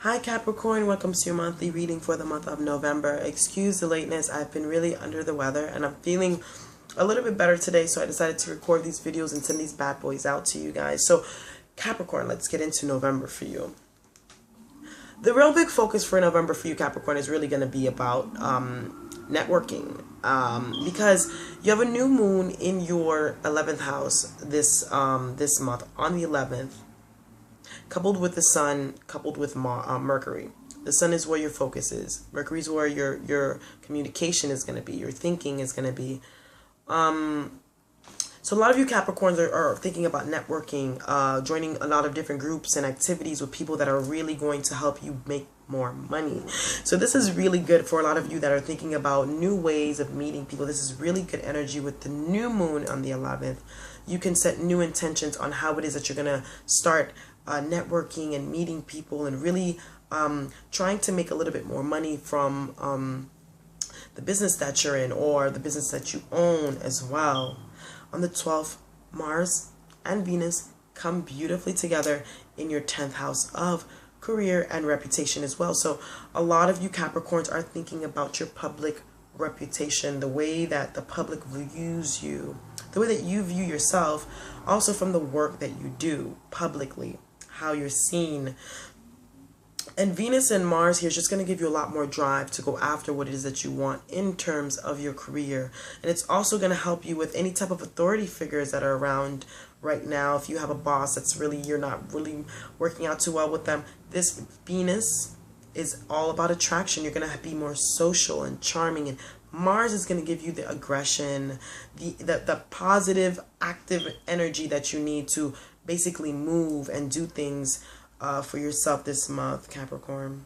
Hi Capricorn, welcome to your monthly reading for the month of November. Excuse the lateness, I've been really under the weather and I'm feeling a little bit better today, so I decided to record these videos and send these bad boys out to you guys. So Capricorn, let's get into November for you. The real big focus for November for you Capricorn is really going to be about networking, because you have a new moon in your 11th house this month on the 11th, coupled with the sun, coupled with Mercury. The sun is where your focus is. Mercury is where your communication is going to be. Your thinking is going to be. So a lot of you Capricorns are thinking about networking, joining a lot of different groups and activities with people that are really going to help you make more money. So this is really good for a lot of you that are thinking about new ways of meeting people. This is really good energy with the new moon on the 11th. You can set new intentions on how it is that you're going to start networking and meeting people and really trying to make a little bit more money from the business that you're in or the business that you own as well. On the 12th, Mars and Venus come beautifully together in your 10th house of career and reputation as well. So a lot of you Capricorns are thinking about your public reputation, the way that the public views you, the way that you view yourself, also from the work that you do publicly, how you're seen. And Venus and Mars here is just going to give you a lot more drive to go after what it is that you want in terms of your career. And it's also going to help you with any type of authority figures that are around right now. If you have a boss that's you're not really working out too well with them, this Venus is all about attraction. You're going to be more social and charming, and Mars is going to give you the aggression, the positive, active energy that you need to basically move and do things for yourself this month, Capricorn.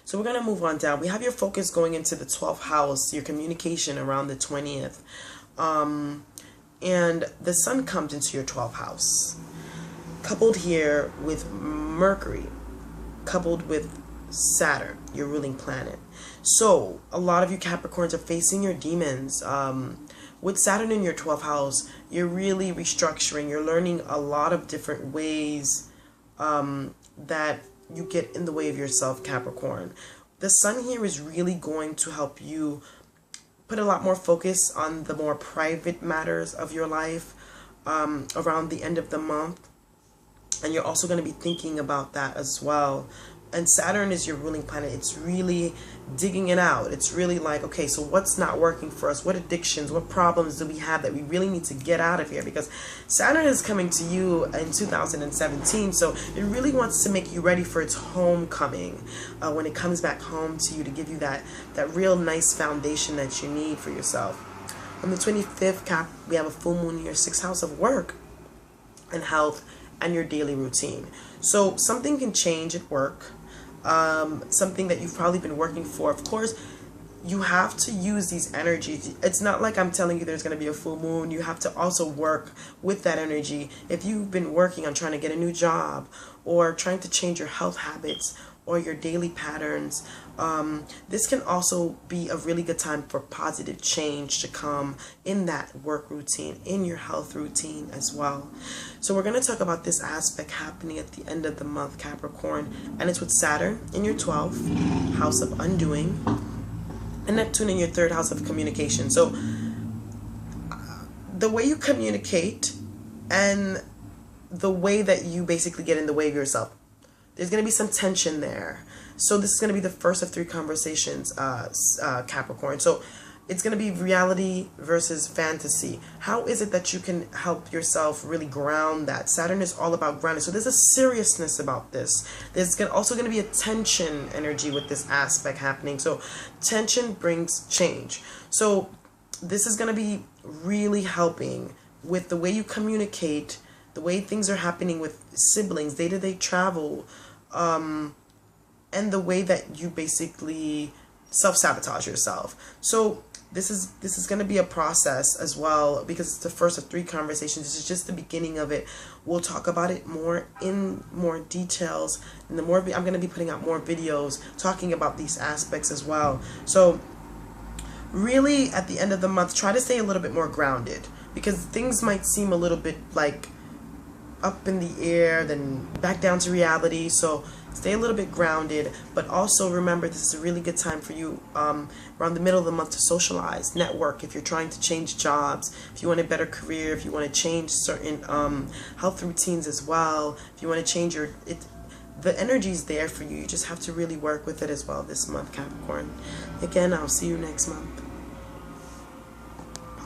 So we're going to move on down. We have your focus going into the 12th house, your communication around the 20th. And the sun comes into your 12th house, coupled here with Mercury, coupled with Saturn, your ruling planet. So a lot of you Capricorns are facing your demons. With Saturn in your 12th house, you're really restructuring. You're learning a lot of different ways that you get in the way of yourself, Capricorn. The sun here is really going to help you put a lot more focus on the more private matters of your life around the end of the month. And you're also going to be thinking about that as well. And Saturn is your ruling planet. It's really digging it out. It's really like, okay, so what's not working for us? What addictions, what problems do we have that we really need to get out of here? Because Saturn is coming to you in 2017, so it really wants to make you ready for its homecoming when it comes back home to you, to give you that real nice foundation that you need for yourself. On the 25th, Cap, we have a full moon in your 6th house of work and health and your daily routine. So something can change at work. Something that you've probably been working for. Of course, you have to use these energies. It's not like I'm telling you there's going to be a full moon. You have to also work with that energy. If you've been working on trying to get a new job or trying to change your health habits or your daily patterns, this can also be a really good time for positive change to come in that work routine, in your health routine as well. So we're going to talk about this aspect happening at the end of the month, Capricorn, and it's with Saturn in your 12th house of undoing and Neptune in your 3rd house of communication. So the way you communicate and the way that you basically get in the way of yourself, there's going to be some tension there. So this is going to be the first of 3 conversations, Capricorn. So it's going to be reality versus fantasy. How is it that you can help yourself really ground that? Saturn is all about grounding. So there's a seriousness about this. There's also going to be a tension energy with this aspect happening. So tension brings change. So this is going to be really helping with the way you communicate, the way things are happening with siblings, day-to-day travel, and the way that you basically self-sabotage yourself. So this is going to be a process as well, because it's the first of 3 conversations. This is just the beginning of it. We'll talk about it more in more details, and I'm going to be putting out more videos talking about these aspects as well. So really at the end of the month, try to stay a little bit more grounded, because things might seem a little bit like up in the air, then back down to reality. So stay a little bit grounded, but also remember this is a really good time for you around the middle of the month to socialize, network. If you're trying to change jobs, if you want a better career, if you want to change certain health routines as well, if you want to change the energy's there for you. You just have to really work with it as well this month, Capricorn. Again, I'll see you next month.